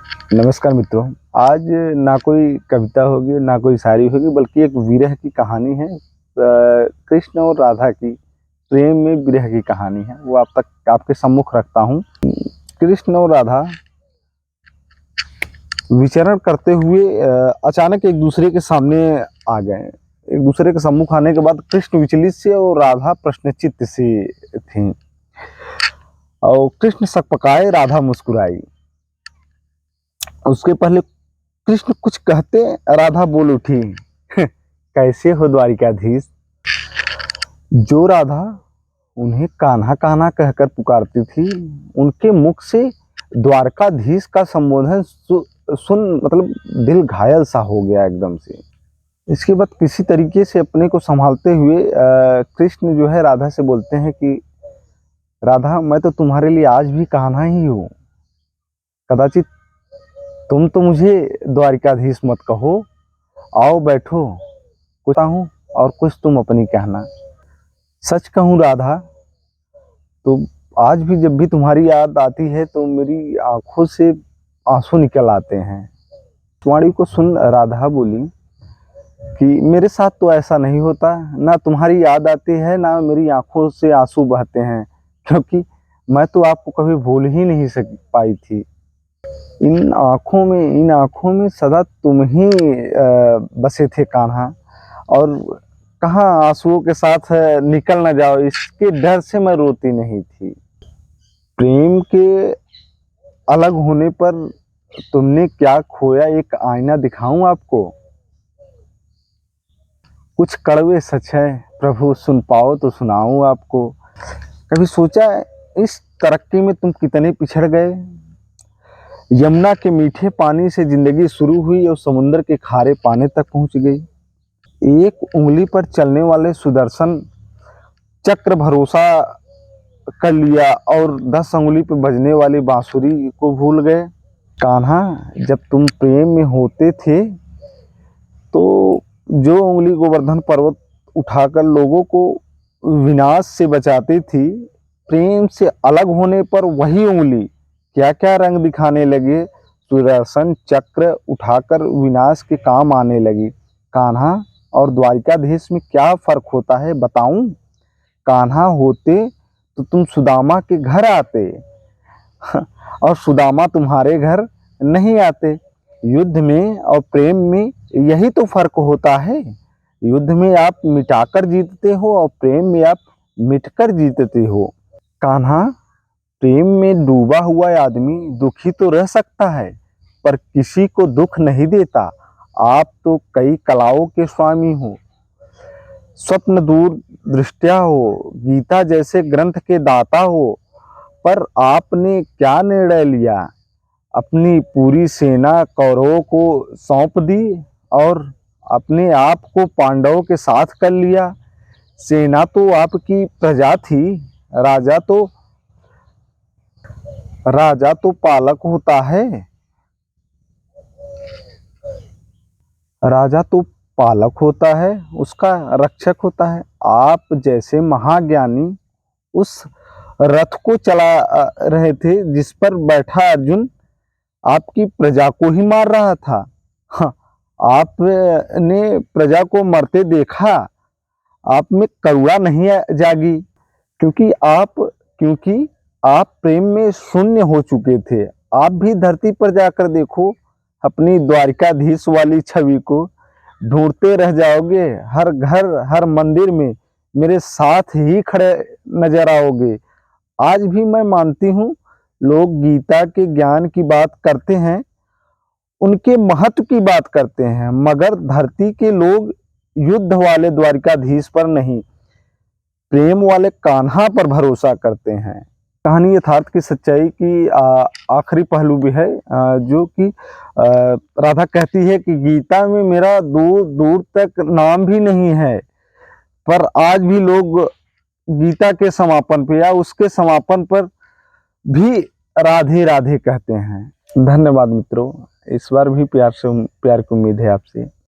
नमस्कार मित्रों। आज ना कोई कविता होगी ना कोई शायरी होगी, बल्कि एक विरह की कहानी है। कृष्ण और राधा की प्रेम में विरह की कहानी है, वो आप तक आपके सम्मुख रखता हूँ। कृष्ण और राधा विचरण करते हुए अचानक एक दूसरे के सामने आ गए। एक दूसरे के सम्मुख आने के बाद कृष्ण विचलित से और राधा प्रश्नचित्त से थी। और कृष्ण सकपकाए, राधा मुस्कुराई। उसके पहले कृष्ण कुछ कहते राधा बोल उठी, कैसे हो द्वारिकाधीश। जो राधा उन्हें कान्हा कान्हा कहकर पुकारती थी, उनके मुख से द्वारकाधीश का संबोधन सुन मतलब दिल घायल सा हो गया एकदम से। इसके बाद किसी तरीके से अपने को संभालते हुए कृष्ण जो है राधा से बोलते हैं कि राधा, मैं तो तुम्हारे लिए आज भी कान्हा ही हूँ। कदाचित तुम तो मुझे द्वारिकाधीश मत कहो। आओ बैठो, कुछ हूँ और कुछ तुम अपनी कहना। सच कहूँ राधा, तो आज भी जब भी तुम्हारी याद आती है तो मेरी आंखों से आंसू निकल आते हैं। वाणी को सुन राधा बोली कि मेरे साथ तो ऐसा नहीं होता, ना तुम्हारी याद आती है ना मेरी आंखों से आंसू बहते हैं, क्योंकि मैं तो आपको कभी भूल ही नहीं पाई थी। इन आँखों में सदा तुम ही बसे थे कान्हा, और कहाँ आंसुओं के साथ निकल न जाओ, इसके डर से मैं रोती नहीं थी। प्रेम के अलग होने पर तुमने क्या खोया, एक आईना दिखाऊं आपको। कुछ कड़वे सच है प्रभु, सुन पाओ तो सुनाऊं आपको। कभी सोचा इस तरक्की में तुम कितने पिछड़ गए। यमुना के मीठे पानी से जिंदगी शुरू हुई और समुद्र के खारे पानी तक पहुंच गई। एक उंगली पर चलने वाले सुदर्शन चक्र भरोसा कर लिया और 10 उंगली पर बजने वाली बांसुरी को भूल गए। कान्हा, जब तुम प्रेम में होते थे तो जो उंगली गोवर्धन पर्वत उठाकर लोगों को विनाश से बचाती थी, प्रेम से अलग होने पर वही उंगली क्या क्या रंग दिखाने लगे, सुदर्शन चक्र उठाकर विनाश के काम आने लगी। कान्हा और द्वारिकाधीश में क्या फर्क होता है बताऊं। कान्हा होते तो तुम सुदामा के घर आते, और सुदामा तुम्हारे घर नहीं आते। युद्ध में और प्रेम में यही तो फर्क होता है। युद्ध में आप मिटाकर जीतते हो और प्रेम में आप मिटकर जीतते हो। कान्हा, प्रेम में डूबा हुआ आदमी दुखी तो रह सकता है, पर किसी को दुख नहीं देता। आप तो कई कलाओं के स्वामी हो, स्वप्न दूर दृष्टिया हो, गीता जैसे ग्रंथ के दाता हो, पर आपने क्या निर्णय लिया। अपनी पूरी सेना कौरवों को सौंप दी और अपने आप को पांडवों के साथ कर लिया। सेना तो आपकी प्रजा थी, राजा तो पालक होता है। राजा तो पालक होता है, उसका रक्षक होता है। आप जैसे महाज्ञानी उस रथ को चला रहे थे जिस पर बैठा अर्जुन आपकी प्रजा को ही मार रहा था। हाँ, आपने प्रजा को मरते देखा, आप में करुणा नहीं जागी, क्योंकि आप प्रेम में शून्य हो चुके थे। आप भी धरती पर जाकर देखो, अपनी द्वारिकाधीश वाली छवि को ढूंढते रह जाओगे। हर घर हर मंदिर में मेरे साथ ही खड़े नजर आओगे। आज भी मैं मानती हूँ, लोग गीता के ज्ञान की बात करते हैं, उनके महत्व की बात करते हैं, मगर धरती के लोग युद्ध वाले द्वारिकाधीश पर नहीं, प्रेम वाले कान्हा पर भरोसा करते हैं। कहानी यथार्थ की सच्चाई की आखिरी पहलू भी है, जो कि राधा कहती है कि गीता में मेरा दूर दूर तक नाम भी नहीं है, पर आज भी लोग गीता के समापन पे या उसके समापन पर भी राधे राधे कहते हैं। धन्यवाद मित्रों, इस बार भी प्यार की उम्मीद है आपसे।